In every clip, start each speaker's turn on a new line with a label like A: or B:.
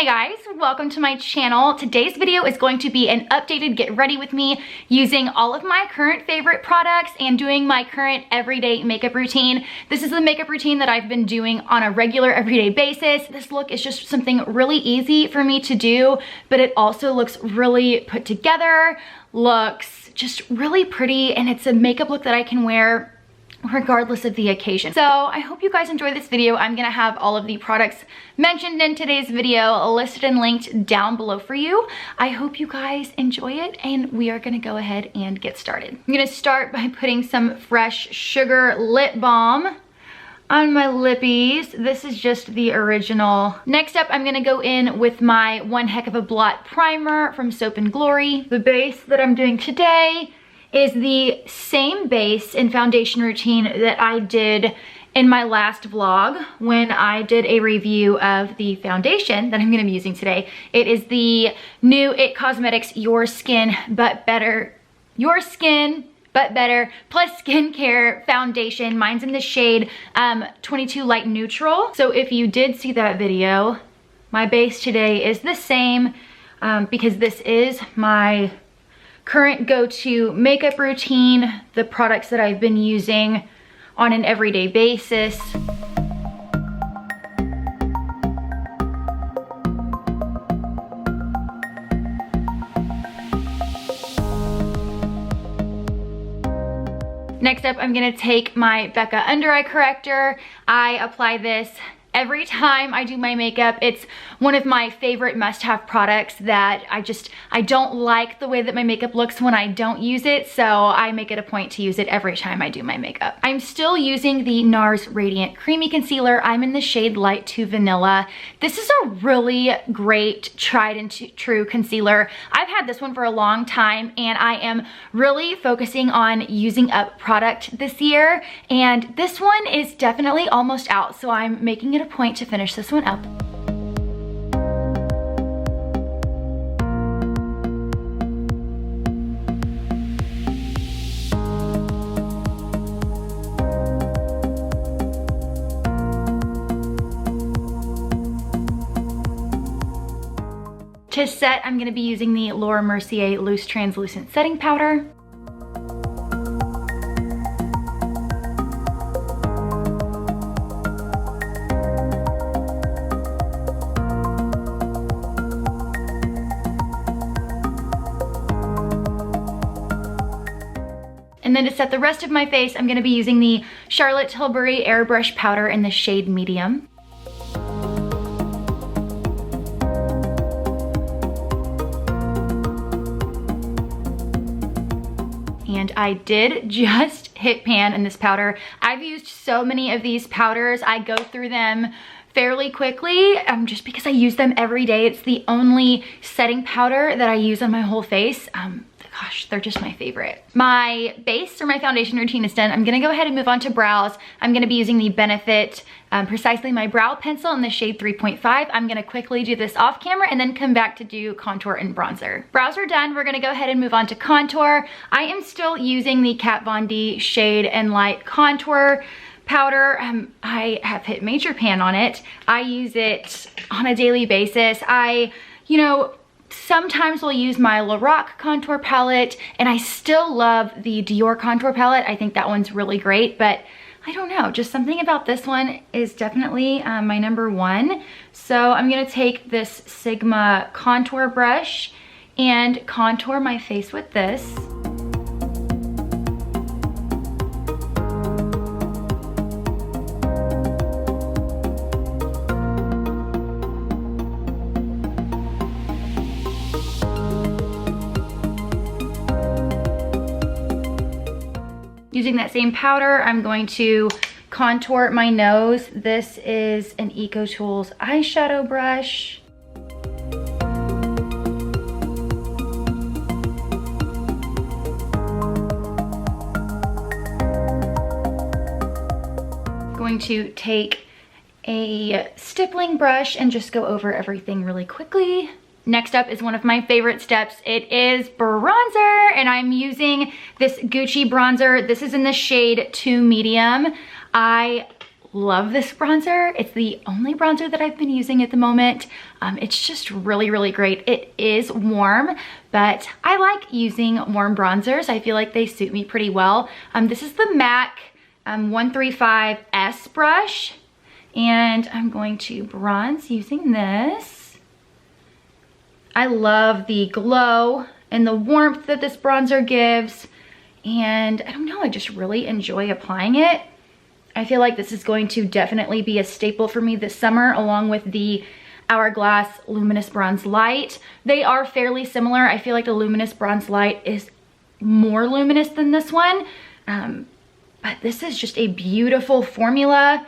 A: Hey guys, welcome to my channel. Today's video is going to be an updated get ready with me using all of my current favorite products and doing my current everyday makeup routine. This is the makeup routine that I've been doing on a regular everyday basis. This look is just something really easy for me to do, but it also looks really put together, looks just really pretty, and it's a makeup look that I can wear regardless of the occasion. So I hope you guys enjoy this video. I'm gonna have all of the products mentioned in today's video listed and linked down below for you. I hope you guys enjoy it, and we are gonna go ahead and get started. I'm gonna start by putting some Fresh Sugar lip balm on my lippies. This is just the original. Next up, I'm gonna go in with my One Heck of a Blot primer from Soap & Glory. The base that I'm doing today is the same base and foundation routine that I did in my last vlog when I did a review of the foundation that I'm gonna be using today. It is the new IT Cosmetics Your Skin But Better plus skincare foundation. Mine's in the shade 22 Light Neutral. So if you did see that video, my base today is the same because this is my current go-to makeup routine, the products that I've been using on an everyday basis. Next up, I'm gonna take my Becca Under Eye Corrector. I apply this every time I do my makeup. It's one of my favorite must-have products that I don't like the way that my makeup looks when I don't use it, so I make it a point to use it every time I do my makeup. I'm still using the NARS Radiant Creamy Concealer. I'm in the shade Light to Vanilla. This is a really great tried and true concealer. I've had this one for a long time, and I am really focusing on using up product this year, and this one is definitely almost out, so I'm making it a point to finish this one up. To set, I'm going to be using the Laura Mercier Loose Translucent Setting Powder. And then to set the rest of my face, I'm gonna be using the Charlotte Tilbury Airbrush Powder in the shade Medium. And I did just hit pan in this powder. I've used so many of these powders. I go through them fairly quickly just because I use them every day. It's the only setting powder that I use on my whole face. Gosh, they're just my favorite. My base or my foundation routine is done. I'm gonna go ahead and move on to brows. I'm gonna be using the Benefit Precisely My Brow Pencil in the shade 3.5. I'm gonna quickly do this off camera and then come back to do contour and bronzer. Brows are done. We're gonna go ahead and move on to contour. I am still using the Kat Von D Shade and Light Contour powder. I have hit major pan on it. I use it on a daily basis. Sometimes we'll use my Lorac contour palette, and I still love the Dior contour palette. I think that one's really great, but I don't know, just something about this one is definitely my number one. So I'm gonna take this Sigma contour brush and contour my face with this. Using that same powder, I'm going to contour my nose. This is an EcoTools eyeshadow brush. Going to take a stippling brush and just go over everything really quickly. Next up is one of my favorite steps. It is bronzer, and I'm using this Gucci bronzer. This is in the shade 2 Medium. I love this bronzer. It's the only bronzer that I've been using at the moment. It's just really, really great. It is warm, but I like using warm bronzers. I feel like they suit me pretty well. This is the MAC 135S brush, and I'm going to bronze using this. I love the glow and the warmth that this bronzer gives, and I don't know, I just really enjoy applying it. I feel like this is going to definitely be a staple for me this summer, along with the Hourglass Luminous Bronze Light. They are fairly similar. I feel like the Luminous Bronze Light is more luminous than this one, but this is just a beautiful formula.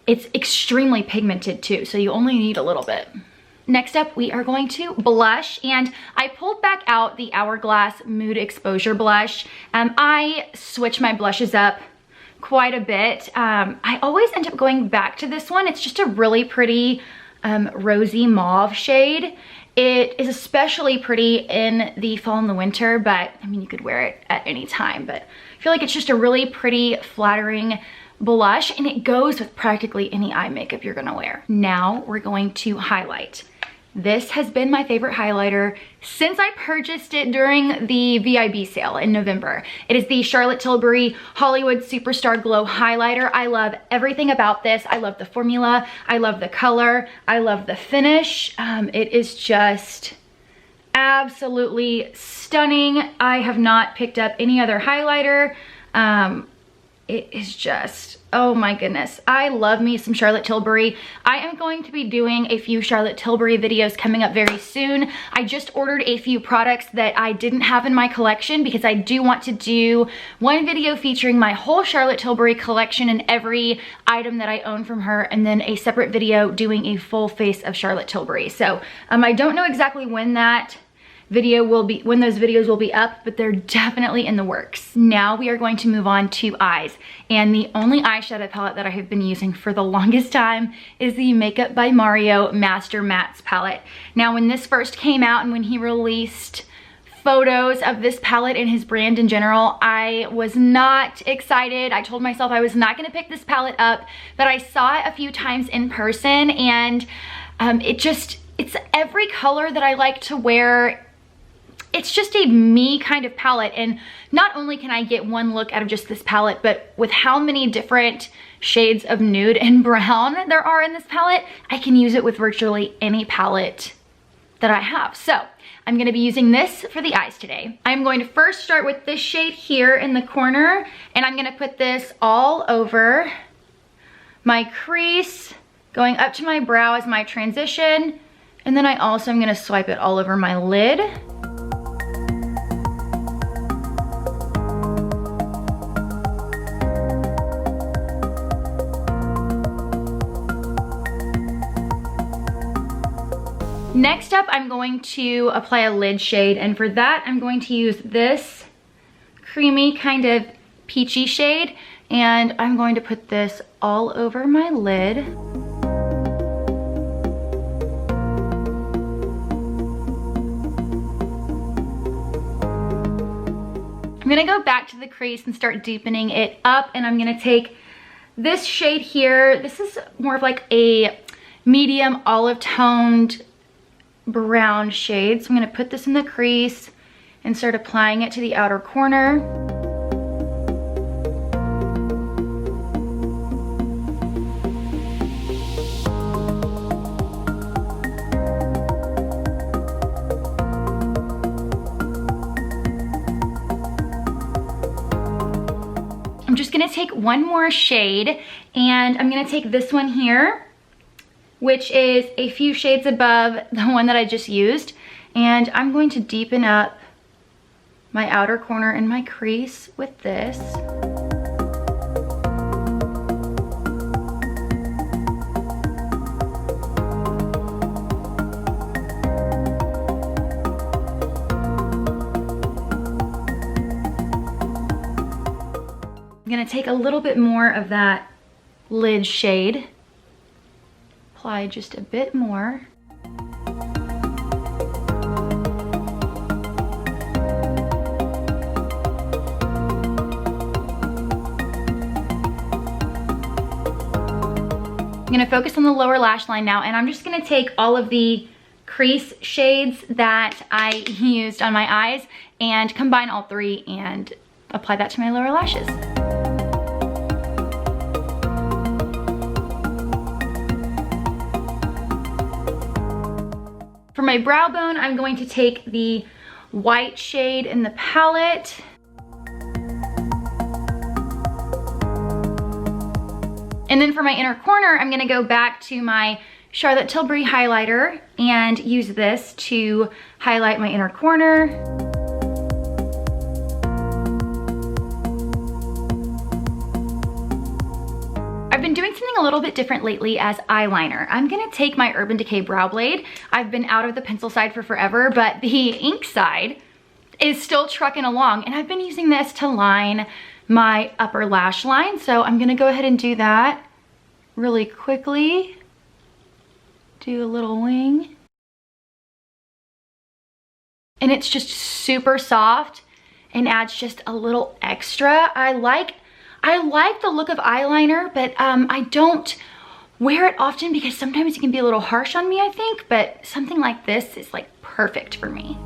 A: It's extremely pigmented too, so you only need a little bit. Next up, we are going to blush, and I pulled back out the Hourglass Mood Exposure Blush. I switch my blushes up quite a bit. I always end up going back to this one. It's just a really pretty rosy mauve shade. It is especially pretty in the fall and the winter, but I mean, you could wear it at any time, but I feel like it's just a really pretty, flattering blush, and it goes with practically any eye makeup you're gonna wear. Now we're going to highlight. This has been my favorite highlighter since I purchased it during the VIB sale in November. It is the Charlotte Tilbury Hollywood Superstar Glow Highlighter. I love everything about this. I love the formula. I love the color. I love the finish. It is just absolutely stunning. I have not picked up any other highlighter. It is just, oh my goodness. I love me some Charlotte Tilbury. I am going to be doing a few Charlotte Tilbury videos coming up very soon. I just ordered a few products that I didn't have in my collection because I do want to do one video featuring my whole Charlotte Tilbury collection and every item that I own from her, and then a separate video doing a full face of Charlotte Tilbury. So I don't know exactly when those videos will be up, but they're definitely in the works. Now we are going to move on to eyes, and the only eyeshadow palette that I have been using for the longest time is the Makeup by Mario Master Mattes palette. Now when this first came out and when he released photos of this palette and his brand in general, I was not excited. I told myself I was not gonna pick this palette up, but I saw it a few times in person, and it's every color that I like to wear. It's just a me kind of palette, and not only can I get one look out of just this palette, but with how many different shades of nude and brown there are in this palette, I can use it with virtually any palette that I have. So I'm gonna be using this for the eyes today. I'm going to first start with this shade here in the corner, and I'm gonna put this all over my crease, going up to my brow as my transition, and then I also am gonna swipe it all over my lid. Next up, I'm going to apply a lid shade, and for that, I'm going to use this creamy kind of peachy shade, and I'm going to put this all over my lid. I'm gonna go back to the crease and start deepening it up, and I'm gonna take this shade here. This is more of like a medium olive toned brown shade. So I'm gonna put this in the crease and start applying it to the outer corner. I'm just gonna take one more shade, and I'm gonna take this one here, which is a few shades above the one that I just used, and I'm going to deepen up my outer corner and my crease with this. I'm gonna take a little bit more of that lid shade, apply just a bit more. gonna focus on the lower lash line now, and I'm just gonna take all of the crease shades that I used on my eyes and combine all three and apply that to my lower lashes. For my brow bone, I'm going to take the white shade in the palette. And then for my inner corner, I'm gonna go back to my Charlotte Tilbury highlighter and use this to highlight my inner corner. I've been doing something a little bit different lately as eyeliner. I'm gonna take my Urban Decay brow blade. I've been out of the pencil side for forever, but the ink side is still trucking along, and I've been using this to line my upper lash line. So I'm gonna go ahead and do that really quickly. Do a little wing. And it's just super soft and adds just a little extra. I like the look of eyeliner, but I don't wear it often because sometimes it can be a little harsh on me, I think, but something like this is like perfect for me.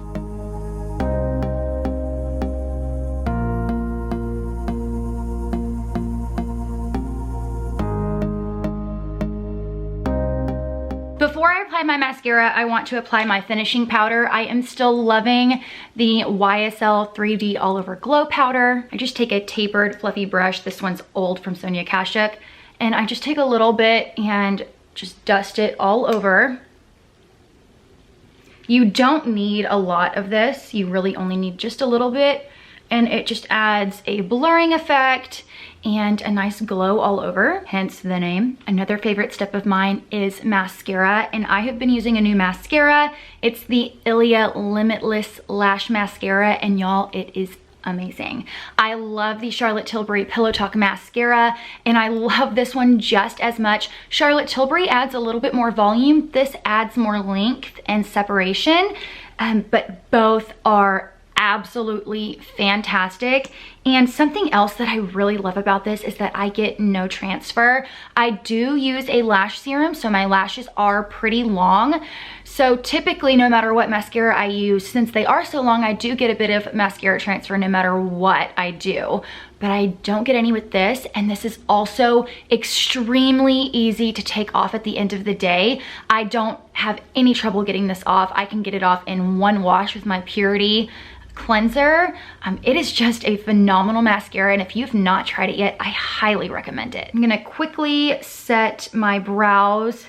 A: Before I apply my mascara, I want to apply my finishing powder. I am still loving the YSL 3D All Over Glow Powder. I just take a tapered, fluffy brush. This one's old from Sonia Kashuk. And I just take a little bit and just dust it all over. You don't need a lot of this. You really only need just a little bit. And it just adds a blurring effect and a nice glow all over, hence the name. Another favorite step of mine is mascara, and I have been using a new mascara. It's the Ilia Limitless Lash Mascara, and y'all, it is amazing. I love the Charlotte Tilbury Pillow Talk mascara, and I love this one just as much. Charlotte Tilbury adds a little bit more volume. This adds more length and separation, but both are absolutely fantastic. And something else that I really love about this is that I get no transfer. I do use a lash serum, so my lashes are pretty long. So typically, no matter what mascara I use, since they are so long, I do get a bit of mascara transfer no matter what I do. But I don't get any with this, and this is also extremely easy to take off at the end of the day. I don't have any trouble getting this off. I can get it off in one wash with my Purity cleanser. It is just a phenomenal mascara, and if you've not tried it yet, I highly recommend it. I'm gonna quickly set my brows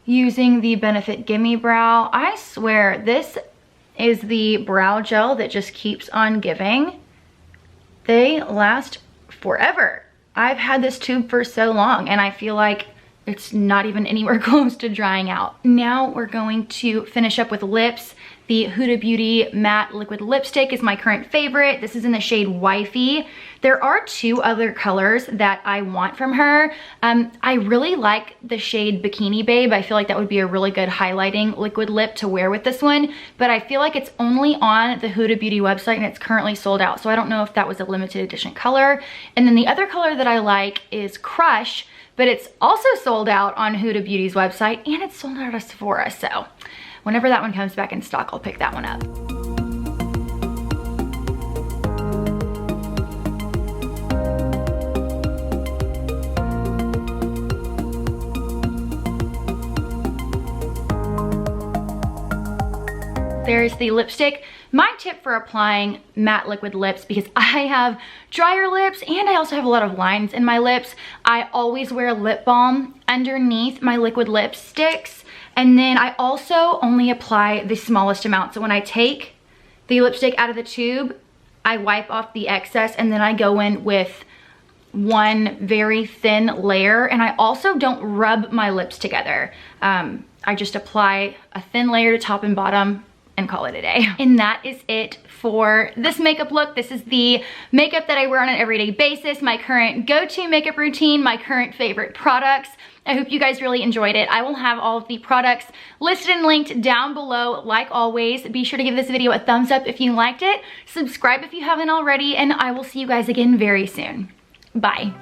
A: using the Benefit Gimme Brow. I swear this is the brow gel that just keeps on giving. They last forever. I've had this tube for so long, and I feel like it's not even anywhere close to drying out. Now we're going to finish up with lips. The Huda Beauty Matte Liquid Lipstick is my current favorite. This is in the shade Wifey. There are two other colors that I want from her. I really like the shade Bikini Babe. I feel like that would be a really good highlighting liquid lip to wear with this one, but I feel like it's only on the Huda Beauty website and it's currently sold out, so I don't know if that was a limited edition color. And then the other color that I like is Crush, but it's also sold out on Huda Beauty's website and it's sold out at Sephora, so whenever that one comes back in stock, I'll pick that one up. There's the lipstick. My tip for applying matte liquid lips, because I have drier lips and I also have a lot of lines in my lips, I always wear lip balm underneath my liquid lipsticks. And then I also only apply the smallest amount. So when I take the lipstick out of the tube, I wipe off the excess and then I go in with one very thin layer. And I also don't rub my lips together. I just apply a thin layer to top and bottom and call it a day. And that is it for this makeup look. This is the makeup that I wear on an everyday basis, my current go-to makeup routine, my current favorite products. I hope you guys really enjoyed it. I will have all of the products listed and linked down below. Like always, be sure to give this video a thumbs up if you liked it. Subscribe if you haven't already, and I will see you guys again very soon. Bye.